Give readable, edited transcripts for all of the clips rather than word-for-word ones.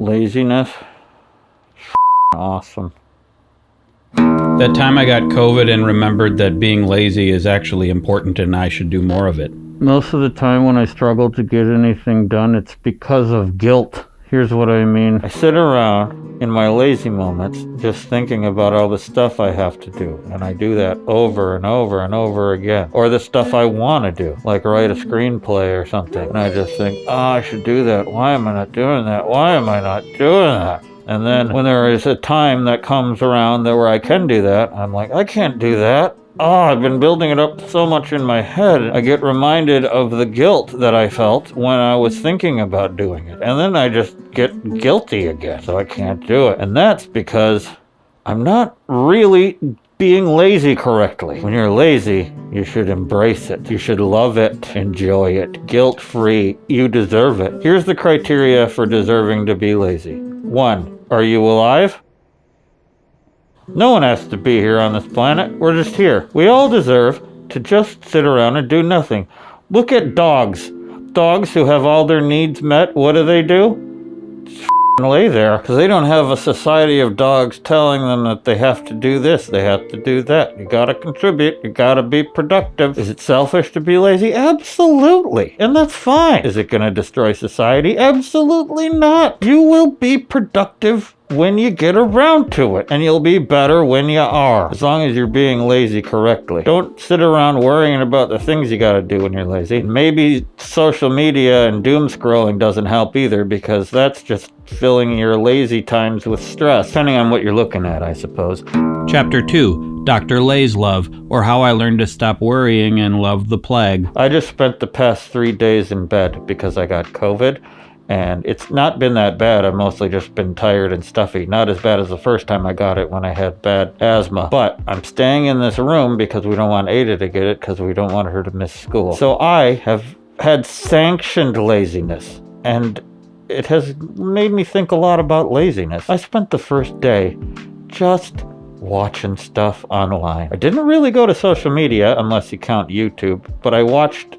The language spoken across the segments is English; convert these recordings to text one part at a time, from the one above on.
Laziness. Awesome. That time I got COVID and remembered that being lazy is actually important and I should do more of it. Most of the time when I struggle to get anything done, it's because of guilt. Here's what I mean. I sit around in my lazy moments just thinking about all the stuff I have to do. And I do that over and over and over again. Or the stuff I want to do, like write a screenplay or something. And I just think, oh, I should do that. Why am I not doing that? Why am I not doing that? And then when there is a time that comes around where I can do that, I'm like, I can't do that. Oh, I've been building it up so much in my head. I get reminded of the guilt that I felt when I was thinking about doing it. And then I just get guilty again, so I can't do it. And that's because I'm not really being lazy correctly. When you're lazy, you should embrace it. You should love it, enjoy it, guilt-free. You deserve it. Here's the criteria for deserving to be lazy. 1. Are you alive? No one has to be here on this planet. We're just here. We all deserve to just sit around and do nothing. Look at dogs. Dogs who have all their needs met, what do? Just lay there. Because they don't have a society of dogs telling them that they have to do this, they have to do that. You gotta contribute. You gotta be productive. Is it selfish to be lazy? Absolutely. And that's fine. Is it gonna destroy society? Absolutely not. You will be productive when you get around to it, and you'll be better when you are, as long as you're being lazy correctly. Don't sit around worrying about the things you gotta do when you're lazy. Maybe social media and doom scrolling doesn't help either, because that's just filling your lazy times with stress, depending on what you're looking at, I suppose. Chapter 2, Dr. Lay's Love, or How I Learned to Stop Worrying and Love the Plague. I just spent the past 3 days in bed because I got COVID. And it's not been that bad. I've mostly just been tired and stuffy. Not as bad as the first time I got it when I had bad asthma. But I'm staying in this room because we don't want Ada to get it, because we don't want her to miss school. So I have had sanctioned laziness. And it has made me think a lot about laziness. I spent the first day just watching stuff online. I didn't really go to social media, unless you count YouTube, but I watched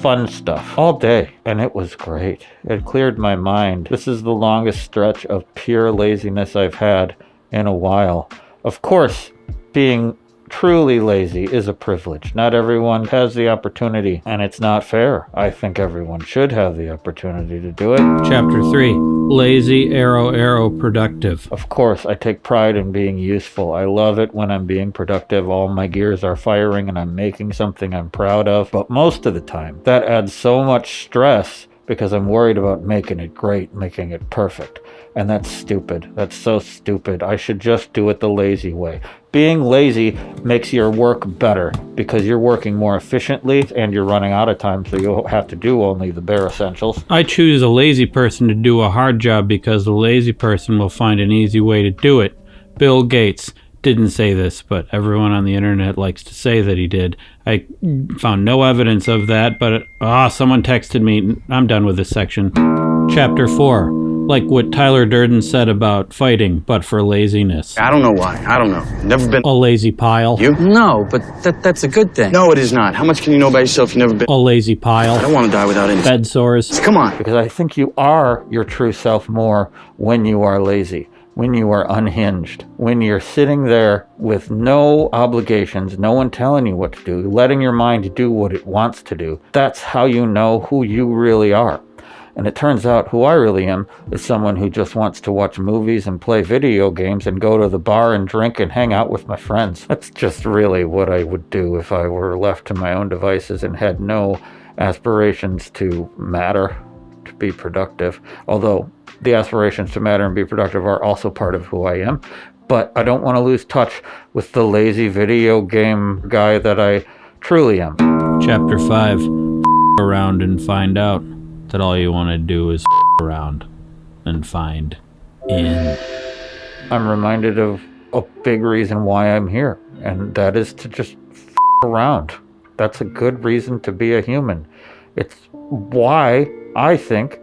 fun stuff all day, and it was great. It cleared my mind. This is the longest stretch of pure laziness I've had in a while. Of course, being truly lazy is a privilege. Not everyone has the opportunity, and it's not fair. I think everyone should have the opportunity to do it. Chapter 3, Lazy, Arrow, Productive. Of course, I take pride in being useful. I love it when I'm being productive. All my gears are firing and I'm making something I'm proud of. But most of the time, that adds so much stress because I'm worried about making it great, making it perfect. And that's stupid. That's so stupid. I should just do it the lazy way. Being lazy makes your work better because you're working more efficiently and you're running out of time, so you'll have to do only the bare essentials. I choose a lazy person to do a hard job because the lazy person will find an easy way to do it. Bill Gates didn't say this, but everyone on the internet likes to say that he did. I found no evidence of that, but someone texted me. I'm done with this section. Chapter 4. Like what Tyler Durden said about fighting, but for laziness. I don't know why. I don't know. Never been a lazy pile. You? No, but that's a good thing. No, it is not. How much can you know by yourself? You've never been a lazy pile. I don't want to die without any bed sores. Come on. Because I think you are your true self more when you are lazy, when you are unhinged, when you're sitting there with no obligations, no one telling you what to do, letting your mind do what it wants to do. That's how you know who you really are. And it turns out who I really am is someone who just wants to watch movies and play video games and go to the bar and drink and hang out with my friends. That's just really what I would do if I were left to my own devices and had no aspirations to matter, to be productive. Although the aspirations to matter and be productive are also part of who I am. But I don't want to lose touch with the lazy video game guy that I truly am. Chapter 5. Around and find out that all you want to do is around and find in. I'm reminded of a big reason why I'm here, and that is to just around. That's a good reason to be a human. It's why I think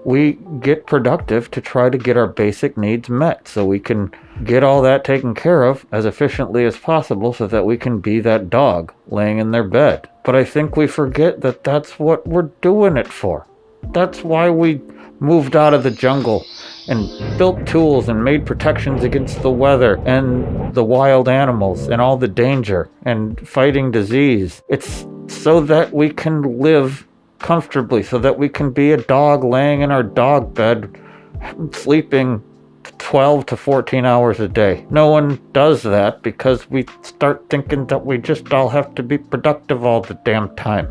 we get productive, to try to get our basic needs met so we can get all that taken care of as efficiently as possible so that we can be that dog laying in their bed. But I think we forget that that's what we're doing it for. That's why we moved out of the jungle and built tools and made protections against the weather and the wild animals and all the danger and fighting disease. It's so that we can live comfortably, so that we can be a dog laying in our dog bed, sleeping 12 to 14 hours a day. No one does that because we start thinking that we just all have to be productive all the damn time.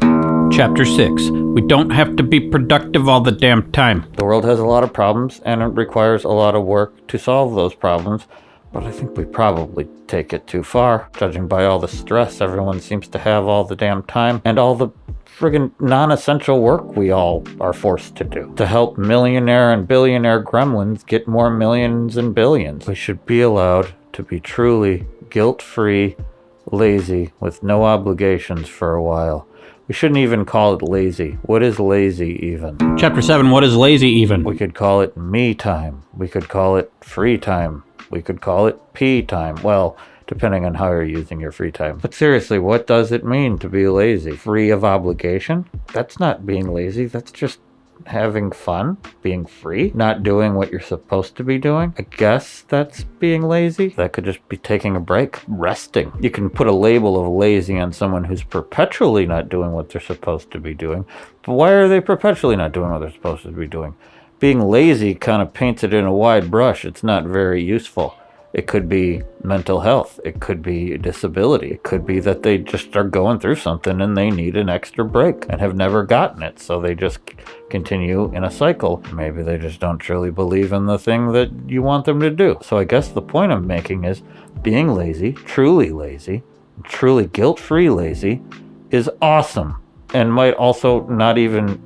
Chapter 6. We don't have to be productive all the damn time. The world has a lot of problems, and it requires a lot of work to solve those problems, but I think we probably take it too far, judging by all the stress everyone seems to have all the damn time, and all the friggin' non-essential work we all are forced to do to help millionaire and billionaire gremlins get more millions and billions. We should be allowed to be truly guilt-free, lazy, with no obligations for a while. We shouldn't even call it lazy. What is lazy even? Chapter 7. What is lazy even? We could call it me time. We could call it free time. We could call it pee time. Well, depending on how you're using your free time. But seriously, what does it mean to be lazy? Free of obligation? That's not being lazy. That's just having fun, being free, not doing what you're supposed to be doing. I guess that's being lazy. That could just be taking a break, resting. You can put a label of lazy on someone who's perpetually not doing what they're supposed to be doing. But why are they perpetually not doing what they're supposed to be doing? Being lazy kind of paints it in a wide brush. It's not very useful. It could be mental health. It could be disability. It could be that they just are going through something and they need an extra break and have never gotten it. So they just continue in a cycle. Maybe they just don't truly believe in the thing that you want them to do. So I guess the point I'm making is being lazy, truly guilt-free lazy, is awesome and might also not even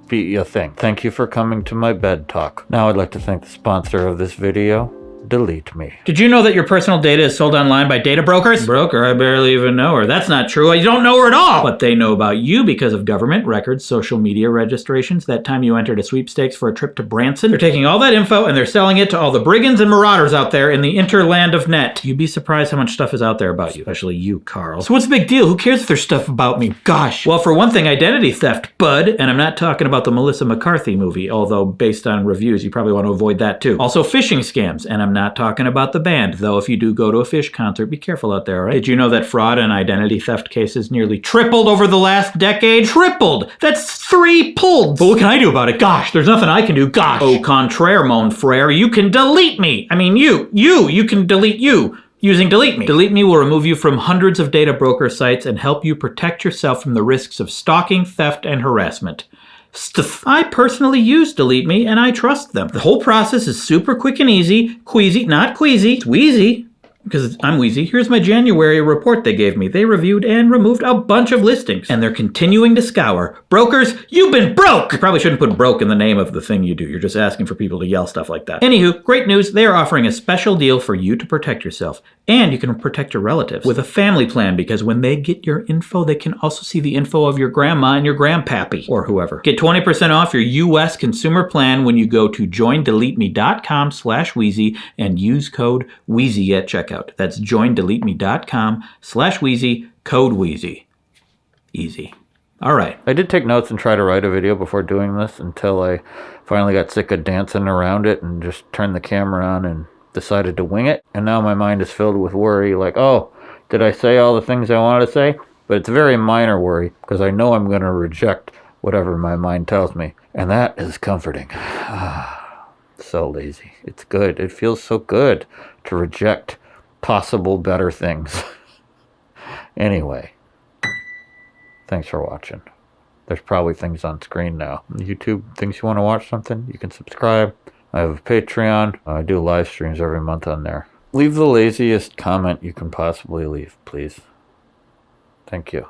be a thing. Thank you for coming to my bed talk. Now I'd like to thank the sponsor of this video, Delete Me. Did you know that your personal data is sold online by data brokers? Broker? I barely even know her. That's not true. You don't know her at all. But they know about you because of government records, social media registrations, that time you entered a sweepstakes for a trip to Branson. They're taking all that info and they're selling it to all the brigands and marauders out there in the interland of net. You'd be surprised how much stuff is out there about you. Especially you, Carl. So what's the big deal? Who cares if there's stuff about me? Gosh. Well, for one thing, identity theft, bud. And I'm not talking about the Melissa McCarthy movie, although based on reviews, you probably want to avoid that too. Also phishing scams, and I'm not talking about the band, though if you do go to a Fish concert, be careful out there, right? Did you know that fraud and identity theft cases nearly tripled over the last decade? Tripled! That's 3 pulled! But what can I do about it? Gosh, there's nothing I can do. Gosh! Au contraire, mon frere, you can delete me! I mean, you can delete you. Using Delete Me. Delete Me will remove you from hundreds of data broker sites and help you protect yourself from the risks of stalking, theft, and harassment. I personally use Delete Me, and I trust them. The whole process is super quick and easy. Queasy, not queasy. It's wheezy. Because I'm wheezy. Here's my January report they gave me. They reviewed and removed a bunch of listings. And they're continuing to scour. Brokers, you've been broke! You probably shouldn't put broke in the name of the thing you do. You're just asking for people to yell stuff like that. Anywho, great news. They are offering a special deal for you to protect yourself. And you can protect your relatives with a family plan, because when they get your info, they can also see the info of your grandma and your grandpappy or whoever. Get 20% off your U.S. consumer plan when you go to joindeleteme.com/Wheezy and use code Wheezy at checkout. That's joindeleteme.com/Wheezy, code Wheezy. Easy. All right. I did take notes and try to write a video before doing this until I finally got sick of dancing around it and just turned the camera on and decided to wing it. And now my mind is filled with worry, like, oh, did I say all the things I wanted to say? But it's a very minor worry because I know I'm going to reject whatever my mind tells me. And that is comforting. So lazy. It's good. It feels so good to reject possible better things. Anyway, thanks for watching. There's probably things on screen now. YouTube thinks you want to watch something, you can subscribe. I have a Patreon. I do live streams every month on there. Leave the laziest comment you can possibly leave, please. Thank you.